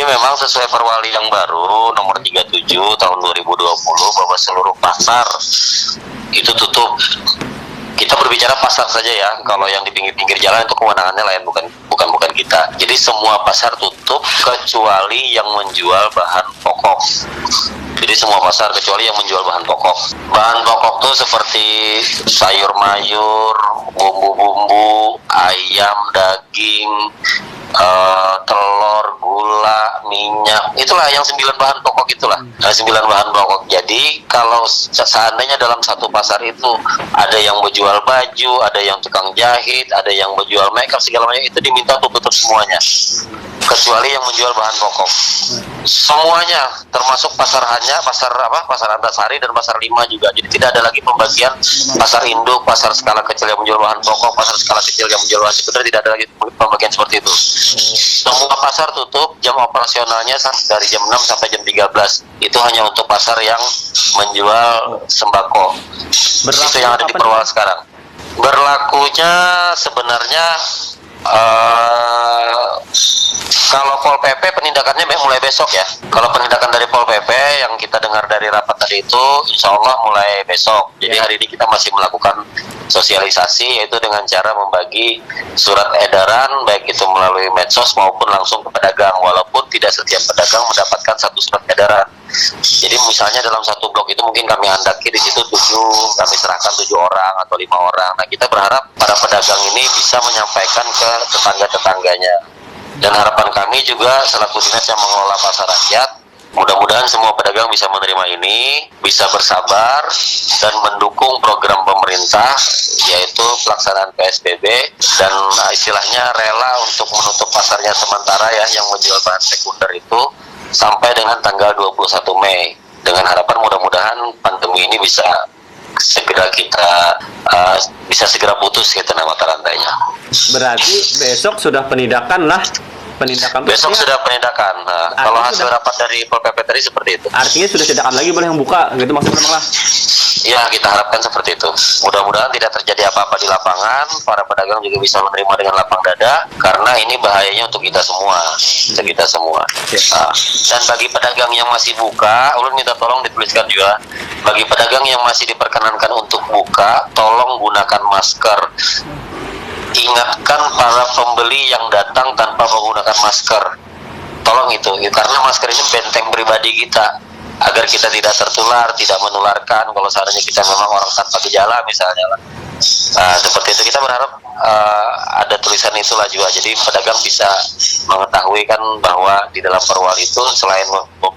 memang sesuai perwali yang baru nomor 37 tahun 2020 bahwa seluruh pasar itu tutup. Kita berbicara pasar saja ya. Kalau yang di pinggir-pinggir jalan itu kewenangannya lain, bukan kita. Jadi semua pasar tutup kecuali yang menjual bahan pokok. Jadi semua pasar kecuali yang menjual bahan pokok. Bahan pokok tuh seperti sayur mayur, bumbu-bumbu, ayam, daging, telur, gula, minyak. Itulah yang 9 bahan pokok itulah. 9 bahan pokok. Jadi kalau seandainya dalam satu pasar itu ada yang menjual baju, ada yang tukang jahit, ada yang menjual makeup segala macam, itu diminta untuk tutup semuanya. Kecuali yang menjual bahan pokok. Semuanya, termasuk pasar pasar Antasari dan pasar 5 juga. Jadi tidak ada lagi pembagian pasar induk, pasar skala kecil yang menjual bahan pokok, pasar skala kecil yang menjual bahan sekunder, tidak ada lagi pembagian seperti itu. Semua pasar tutup, jam operasionalnya dari jam 6 sampai jam 13. Itu hanya untuk pasar yang menjual sembako. Itu yang ada di Perwal sekarang. Berlakunya sebenarnya kalau Pol PP penindakannya mulai besok ya. Kalau penindakan dari Pol PP yang kita dengar dari rapat tadi itu, insya Allah mulai besok. Jadi hari ini kita masih melakukan sosialisasi, yaitu dengan cara membagi surat edaran, baik itu melalui medsos maupun langsung ke pedagang. Walaupun tidak setiap pedagang mendapatkan satu surat edaran. Jadi misalnya dalam satu blok itu mungkin kami handaki di situ 7, kami serahkan 7 orang atau 5 orang. Nah, kita berharap para pedagang ini bisa menyampaikan ke tetangga-tetangganya. Dan harapan kami juga selaku dinas yang mengelola pasar rakyat, mudah-mudahan semua pedagang bisa menerima ini, bisa bersabar dan mendukung program pemerintah, yaitu pelaksanaan PSBB, dan istilahnya rela untuk menutup pasarnya sementara ya, yang menjual bahan sekunder itu sampai dengan tanggal 21 Mei. Dengan harapan mudah-mudahan pandemi ini bisa segera putus gitu mata rantainya. Berarti besok sudah penindakan lah. Besok sudah penindakan. Nah, kalau hasil rapat dari Pol PP tadi seperti itu. Artinya sudah tidak akan lagi boleh yang buka gitu maksudnya lah. Ya, kita harapkan seperti itu. Mudah-mudahan tidak terjadi apa-apa di lapangan. Para pedagang juga bisa menerima dengan lapang dada, karena ini bahayanya untuk kita semua. Nah, dan bagi pedagang yang masih buka, ulun minta tolong dituliskan juga. Bagi pedagang yang masih diperkenankan untuk buka, tolong gunakan masker. Ingatkan para pembeli yang datang tanpa menggunakan masker. Tolong itu, karena masker ini benteng pribadi kita, agar kita tidak tertular, tidak menularkan. Kalau seandainya kita memang orang tanpa gejala misalnya lah. Nah, seperti itu kita berharap ada tulisan itulah juga. Jadi pedagang bisa mengetahui kan bahwa di dalam perwal itu selain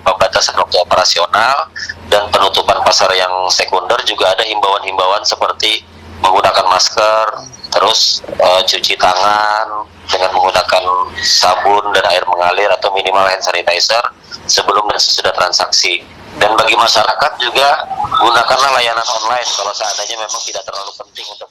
pembatasan waktu operasional dan penutupan pasar yang sekunder, juga ada himbauan-himbauan seperti menggunakan masker, terus cuci tangan dengan menggunakan sabun dan air mengalir atau minimal hand sanitizer sebelum dan sesudah transaksi. Dan bagi masyarakat juga gunakanlah layanan online kalau seandainya memang tidak terlalu penting untuk